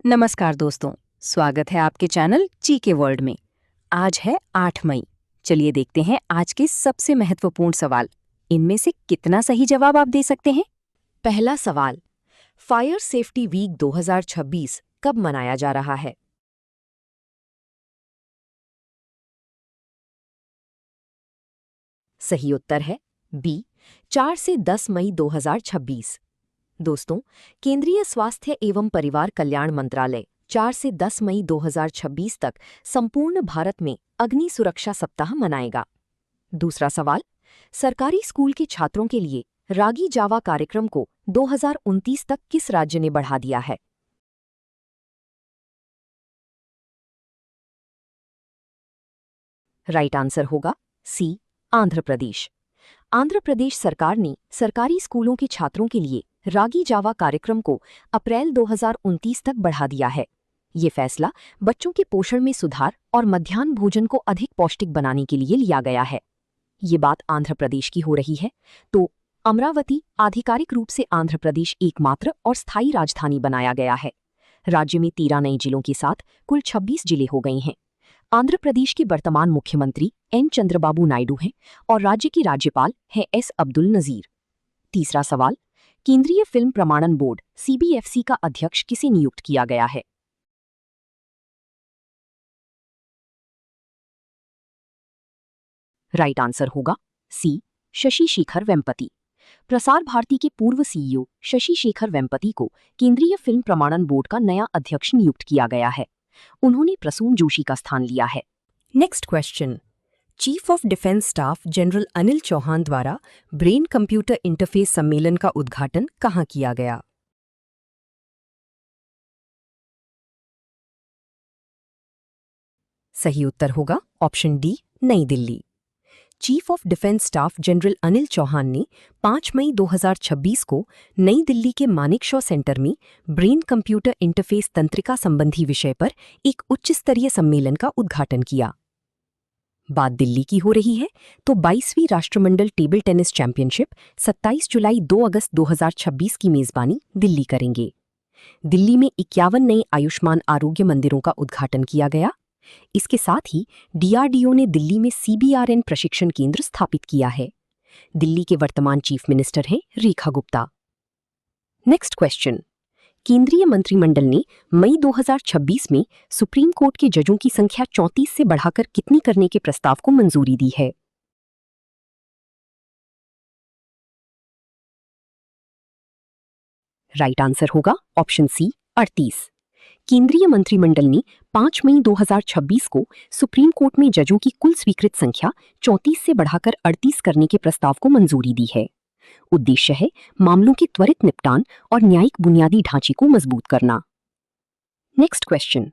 नमस्कार दोस्तों, स्वागत है आपके चैनल जीके वर्ल्ड में। आज है 8 मई। चलिए देखते हैं आज के सबसे महत्वपूर्ण सवाल। इनमें से कितना सही जवाब आप दे सकते हैं? पहला सवाल, फायर सेफ्टी वीक 2026 कब मनाया जा रहा है? सही उत्तर है बी, 4 से 10 मई 2026। दोस्तों, केंद्रीय स्वास्थ्य एवं परिवार कल्याण मंत्रालय 4 से 10 मई 2026 तक संपूर्ण भारत में अग्नि सुरक्षा सप्ताह मनाएगा। दूसरा सवाल, सरकारी स्कूल के छात्रों के लिए रागी जावा कार्यक्रम को 2029 तक किस राज्य ने बढ़ा दिया है? राइट आंसर होगा सी, आंध्र प्रदेश। आंध्र प्रदेश सरकार ने सरकारी स्कूलों के छात्रों के लिए रागी जावा कार्यक्रम को अप्रैल 2029 तक बढ़ा दिया है। ये फैसला बच्चों के पोषण में सुधार और मध्याह्न भोजन को अधिक पौष्टिक बनाने के लिए लिया गया है। ये बात आंध्र प्रदेश की हो रही है, तो अमरावती आधिकारिक रूप से आंध्र प्रदेश एकमात्र और स्थायी राजधानी बनाया गया है। राज्य में 13 नए जिलों के साथ कुल 26 जिले हो गए हैं। आंध्र प्रदेश के वर्तमान मुख्यमंत्री एन चंद्रबाबू नायडू हैं और राज्य की राज्यपाल हैं एस अब्दुल नजीर। तीसरा सवाल, केंद्रीय फिल्म प्रमाणन बोर्ड सीबीएफसी का अध्यक्ष किसे नियुक्त किया गया है? राइट आंसर होगा सी, शशि शेखर वेम्पति। प्रसार भारती के पूर्व सीईओ शशि शेखर वेम्पति को केंद्रीय फिल्म प्रमाणन बोर्ड का नया अध्यक्ष नियुक्त किया गया है। उन्होंने प्रसून जोशी का स्थान लिया है। Next question, chief of defence staff general Anil Chauhan द्वारा ब्रेन कंप्यूटर इंटरफेस सम्मेलन का उद्घाटन कहाँ किया गया? सही उत्तर होगा option D, Nai Delhi. Chief of defence staff general Anil Chauhan ने 5 मई 2026 को नई दिल्ली के मानेकशॉ सेंटर में ब्रेन कंप्यूटर इंटरफेस तंत्रिका संबंधी विषय पर एक उच्च स्तरीय सम्मेलन का उद्घाटन किया। बात दिल्ली की हो रही है, तो 22वीं राष्ट्रमंडल टेबल टेनिस चैंपियनशिप 27 जुलाई 2 अगस्त 2026 की मेजबानी दिल्ली करेंगे। दिल्ली में 51 नए आयुष्मान आरोग्य मंदिरों का उद्घाटन किया गया। इसके साथ ही डीआरडीओ ने दिल्ली में सीबीआरएन प्रशिक्षण केंद्र स्थापित किया है। दिल्ली के वर्तमान चीफ मिनिस्टर हैं रेखा गुप्ता। नेक्स्ट क्वेश्चन, केंद्रीय मंत्रिमंडल ने मई 2026 में सुप्रीम कोर्ट के जजों की संख्या 34 से बढ़ाकर कितनी करने के प्रस्ताव को मंजूरी दी है? राइट आंसर होगा ऑप्शन सी, 38। केंद्रीय मंत्रिमंडल ने 5 मई 2026 को सुप्रीम कोर्ट में जजों की कुल स्वीकृत संख्या 34 से बढ़ाकर 38 करने के प्रस्ताव को मंजूरी दी है। उद्देश्य है मामलों के त्वरित निपटान और न्यायिक बुनियादी ढांचे को मजबूत करना। नेक्स्ट क्वेश्चन,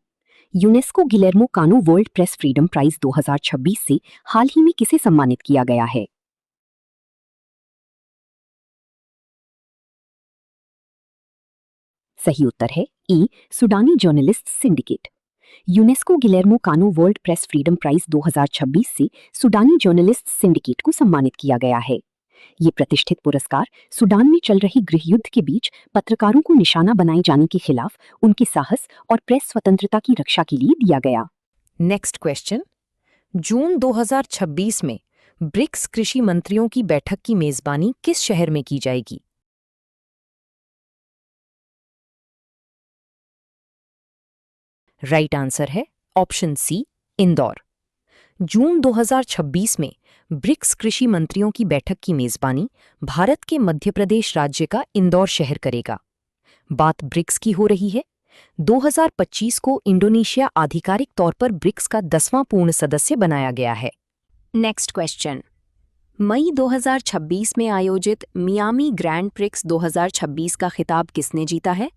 यूनेस्को गिलेर्मो कानो वर्ल्ड प्रेस फ्रीडम प्राइज 2026 से हाल ही में किसे सम्मानित किया गया है? सही उत्तर है ई, सुडानी जर्नलिस्ट सिंडिकेट। यूनेस्को गिलेर्मो कानो वर्ल्ड प्रेस फ्रीडम प्राइज 2026 से सुडानी जर्नलिस्ट सिंडिकेट को सम्मानित किया गया है। ये प्रतिष्ठित पुरस्कार सूडान में चल रही गृह युद्ध के बीच पत्रकारों को निशाना बनाए जाने के खिलाफ उनके साहस और प्रेस स्वतंत्रता की रक्षा के लिए दिया गया। नेक्स्ट क्वेश्चन, जून 2026 में ब्रिक्स कृषि मंत्रियों की बैठक की मेजबानी किस शहर में की जाएगी? राइट आंसर है ऑप्शन सी, इंदौर। जून 2026 में ब्रिक्स कृषि मंत्रियों की बैठक की मेजबानी भारत के मध्य प्रदेश राज्य का इंदौर शहर करेगा। बात ब्रिक्स की हो रही है। 2025 को इंडोनेशिया आधिकारिक तौर पर ब्रिक्स का 10वां पूर्ण सदस्य बनाया गया है। नेक्स्ट क्वेश्चन, मई 2026 में आयोजित मियामी ग्रैंड प्रिक्स 2026 का खिताब किसने जीता है?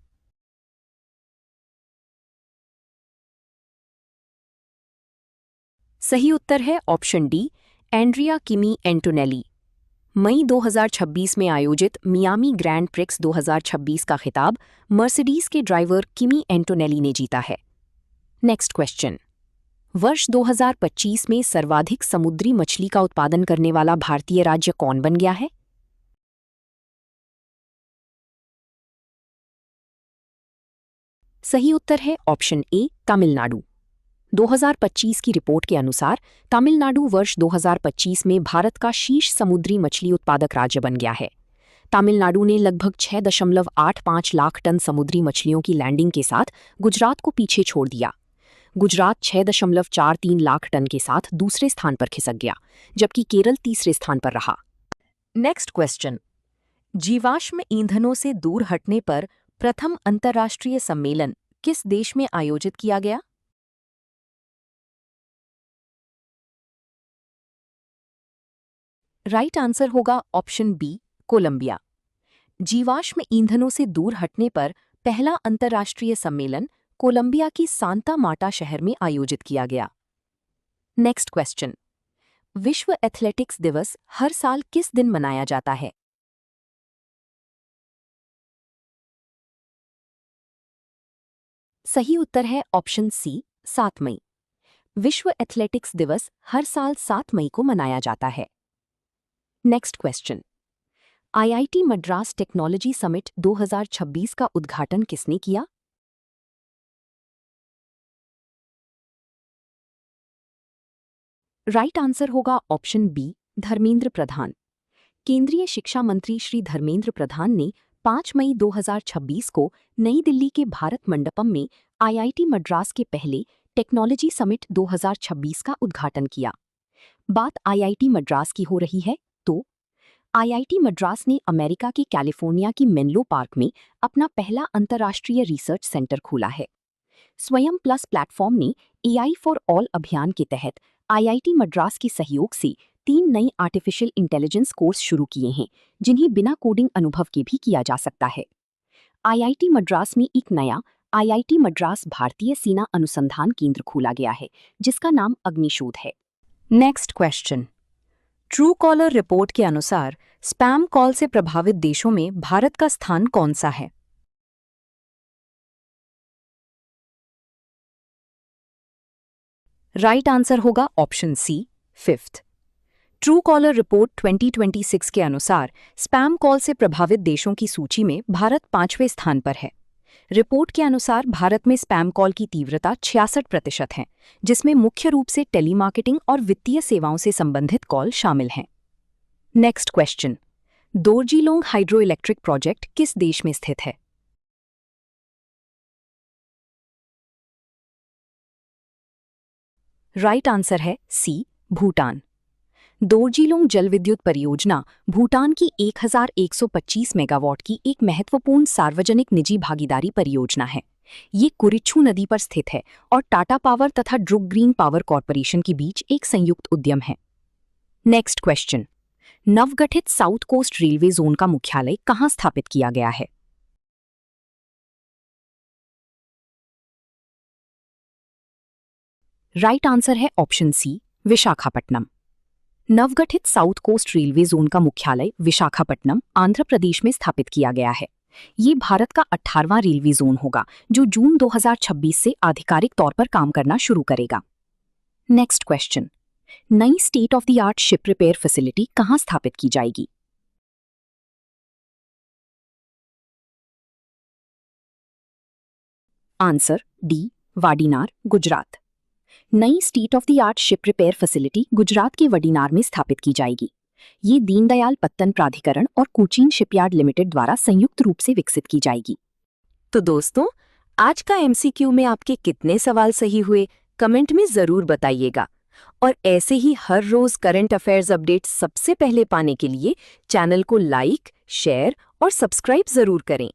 सही उत्तर है option D, Andrea Kimi Antonelli. मई 2026 में आयोजित मियामी ग्रैंड प्रिक्स 2026 का खिताब मर्सिडीज के ड्राइवर किमी एंटोनेली ने जीता है। नेक्स्ट क्वेश्चन, वर्ष 2025 में सर्वाधिक समुद्री मछली का उत्पादन करने वाला भारतीय राज्य कौन बन गया है? सही उत्तर है ऑप्शन ए तमिलनाडु। 2025 की रिपोर्ट के अनुसार तमिलनाडु वर्ष 2025 में भारत का शीर्ष समुद्री मछली उत्पादक राज्य बन गया है। तमिलनाडु ने लगभग 6.85 लाख टन समुद्री मछलियों की लैंडिंग के साथ गुजरात को पीछे छोड़ दिया। गुजरात 6.43 लाख टन के साथ दूसरे स्थान पर खिसक गया, जबकि केरल तीसरे स्थान पर रहा। नेक्स्ट क्वेश्चन, जीवाश्म ईंधनों से दूर हटने पर प्रथम अंतर्राष्ट्रीय सम्मेलन किस देश में आयोजित किया गया? राइट आंसर होगा ऑप्शन बी कोलंबिया। जीवाश्म ईंधनों से दूर हटने पर पहला अंतर्राष्ट्रीय सम्मेलन कोलंबिया की सांता मार्टा शहर में आयोजित किया गया। नेक्स्ट क्वेश्चन, विश्व एथलेटिक्स दिवस हर साल किस दिन मनाया जाता है? सही उत्तर है ऑप्शन सी 7 मई। विश्व एथलेटिक्स दिवस हर साल 7 मई को मनाया जाता है। Next question, IIT Madras technology summit 2026 का उद्घाटन किसने किया? राइट आंसर होगा ऑप्शन बी धर्मेंद्र प्रधान। केंद्रीय शिक्षा मंत्री श्री धर्मेंद्र प्रधान ने 5 मई 2026 को नई दिल्ली के भारत मंडपम में आईआईटी मद्रास के पहले टेक्नोलॉजी समिट 2026 का उद्घाटन किया। बात आईआईटी मद्रास की हो रही है तो आईआईटी मद्रास ने अमेरिका के कैलिफोर्निया की मेनलो पार्क में अपना पहला अंतर्राष्ट्रीय रिसर्च सेंटर खोला है। स्वयं प्लस प्लेटफॉर्म ने एआई फॉर ऑल अभियान के तहत आईआईटी मद्रास के सहयोग से 3 नए आर्टिफिशियल इंटेलिजेंस कोर्स शुरू किए हैं, जिन्हें बिना कोडिंग अनुभव के भी किया जा सकता है। आईआईटी मद्रास में एक नया आईआईटी मद्रास भारतीय सेना अनुसंधान केंद्र खोला गया है, जिसका नाम अग्निशोध है। Next question, true collar report के अनुसार स्पैम कॉल से प्रभावित देशों में भारत का स्थान कौन सा है? राइट आंसर होगा option C 5th। Truecaller report 2026 के अनुसार स्पैम कॉल से प्रभावित देशों की सूची में भारत 5वें स्थान पर है। रिपोर्ट के अनुसार भारत में स्पैम कॉल की तीव्रता 66% है, जिसमें मुख्य रूप से टेलीमार्केटिंग और वित्तीय सेवाओं से संबंधित कॉल शामिल हैं। Next question, Dorjilung hydroelectric project किस देश में स्थित है? राइट आंसर है सी भूटान। दोरजीलोंग जल विद्युत परियोजना भूटान की 1125 मेगावाट की एक महत्वपूर्ण सार्वजनिक निजी भागीदारी परियोजना है। ये कुरिच्छू नदी पर स्थित है और टाटा पावर तथा ड्रुक ग्रीन पावर कॉरपोरेशन के बीच एक संयुक्त उद्यम है। नेक्स्ट क्वेश्चन, नवगठित साउथ कोस्ट रेलवे जोन का मुख्यालय कहाँ स्थापित किया गया है? राइट आंसर है ऑप्शन सी विशाखापट्टनम। नवगठित साउथ कोस्ट रेलवे जोन का मुख्यालय विशाखापट्टनम, आंध्र प्रदेश में स्थापित किया गया है। ये भारत का 18वां रेलवे जोन होगा, जो जून 2026 से आधिकारिक तौर पर काम करना शुरू करेगा। नेक्स्ट क्वेश्चन, नई state of the art ship repair facility कहाँ स्थापित की जाएगी? Answer D Vadinar, Gujarat. नई state of the art ship repair facility Gujarat के वडीनार में स्थापित की जाएगी। ये दीनदयाल पत्तन प्राधिकरण और कोचीन शिपयार्ड लिमिटेड द्वारा संयुक्त रूप से विकसित की जाएगी। तो दोस्तों, आज का एमसीक्यू में आपके कितने सवाल सही हुए, कमेंट में जरूर बताइएगा। और ऐसे ही हर रोज करंट अफेयर्स अपडेट सबसे पहले पाने के लिए चैनल को लाइक, शेयर और सब्सक्राइब जरूर करें।